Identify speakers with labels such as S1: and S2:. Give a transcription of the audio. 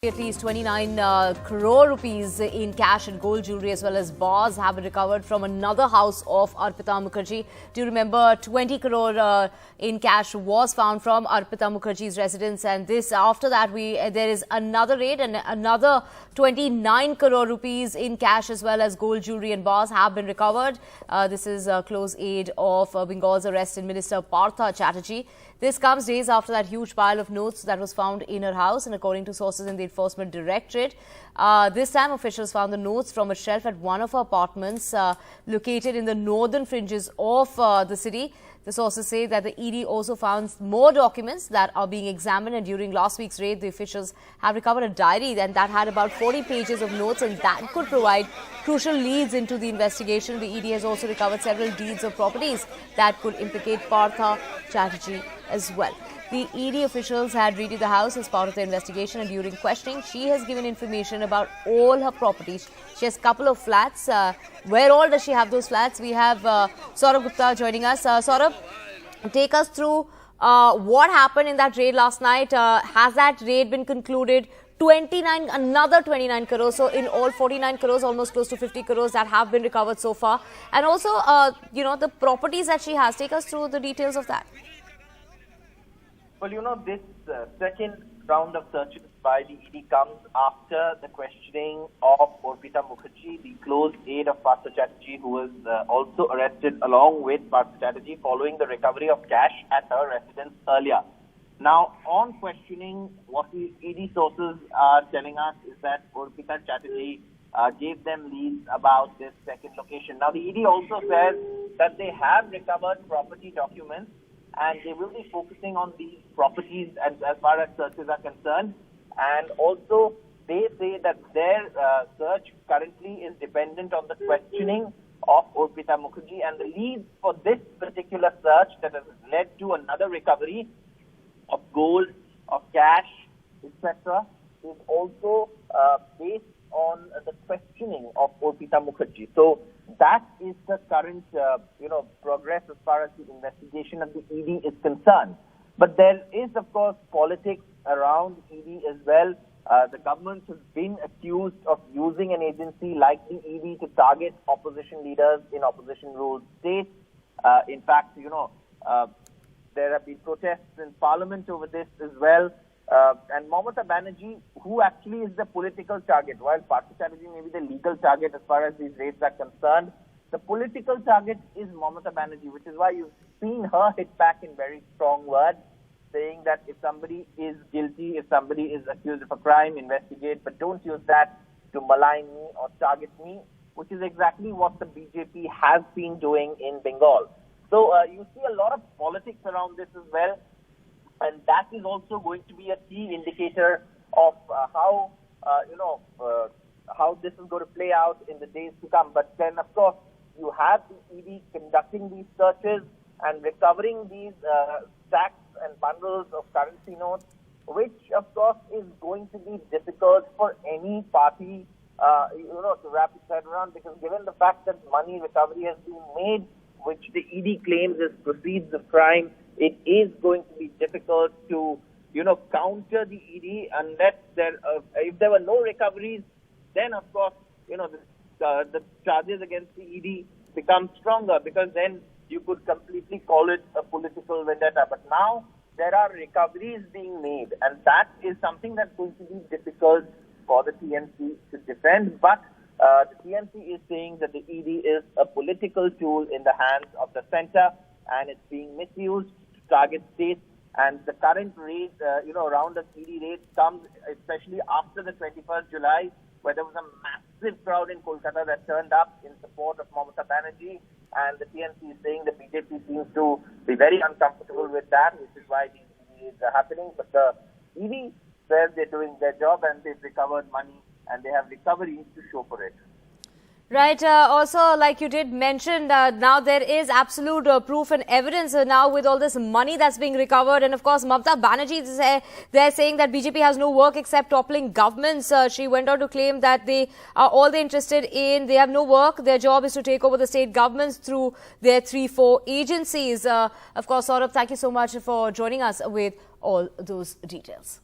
S1: At least 29 crore rupees in cash and gold jewellery as well as bars have been recovered from another house of Arpita Mukherjee. Do you remember 20 crore in cash was found from Arpita Mukherjee's residence, and this after that there is another raid and another 29 crore rupees in cash as well as gold jewellery and bars have been recovered. This is a close aide of Bengal's arrested Minister Partha Chatterjee. This comes days after that huge pile of notes that was found in her house, and according to sources in the Enforcement Directorate, this time officials found the notes from a shelf at one of her apartments located in the northern fringes of the city. The sources say that the ED also found more documents that are being examined, and during last week's raid, the officials have recovered a diary that had about 40 pages of notes, and that could provide crucial leads into the investigation. The ED has also recovered several deeds of properties that could implicate Partha Chatterjee as well. The ED officials had raided the house as part of the investigation, and during questioning, she has given information about all her properties. She has a couple of flats. Where all does she have those flats? We have Saurabh Gupta joining us. Saurabh, take us through what happened in that raid last night. Has that raid been concluded? Another 29 crores. So in all, 49 crores, almost close to 50 crores that have been recovered so far. And also, the properties that she has. Take us through the details of that.
S2: Well, this second round of searches by the ED comes after the questioning of Arpita Mukherjee, the close aide of Partha Chatterjee, who was also arrested along with Partha Chatterjee following the recovery of cash at her residence earlier. Now, on questioning, what the ED sources are telling us is that Arpita Chatterjee gave them leads about this second location. Now, the ED also says that they have recovered property documents, and they will be focusing on these properties as far as searches are concerned. And also, they say that their search currently is dependent on the questioning of Arpita Mukherjee, and the leads for this particular search that has led to another recovery of gold, of cash, etc., is also based on the questioning of Arpita Mukherjee. So that is the current, progress as far as the investigation of the ED is concerned. But there is, of course, politics around ED as well. The government has been accused of using an agency like the ED to target opposition leaders in opposition-ruled states. In fact, there have been protests in parliament over this as well. And Mamata Banerjee, who actually is the political target, while Partha Chatterjee may be the legal target as far as these raids are concerned, the political target is Mamata Banerjee, which is why you've seen her hit back in very strong words, saying that if somebody is guilty, if somebody is accused of a crime, investigate, but don't use that to malign me or target me, which is exactly what the BJP has been doing in Bengal. So you see a lot of politics around this as well. And that is also going to be a key indicator of how this is going to play out in the days to come. But then, of course, you have the ED conducting these searches and recovering these stacks and bundles of currency notes, which, of course, is going to be difficult for any party, to wrap its head around, because given the fact that money recovery has been made, which the ED claims is proceeds of crime, it is going to be difficult to, counter the ED unless if there were no recoveries, then of course, the charges against the ED become stronger, because then you could completely call it a political vendetta. But now there are recoveries being made, and that is something that's going to be difficult for the TMC to defend. But the TMC is saying that the ED is a political tool in the hands of the center, and it's being misused to target states. And the current raid, round of ED raids comes especially after the 21st July, where there was a massive crowd in Kolkata that turned up in support of Mamata Banerjee. And the TMC is saying the BJP seems to be very uncomfortable with that, which is why these ED raids are happening. But the ED says they're doing their job and they've recovered money, and they have recoveries to show for it.
S1: Right. Also, like you did mention, now there is absolute proof and evidence now with all this money that's being recovered. And of course, Mamata Banerjee, they're saying that BJP has no work except toppling governments. She went on to claim that they are all they're interested in. They have no work. Their job is to take over the state governments through their 3-4 agencies. Of course, Saurabh, thank you so much for joining us with all those details.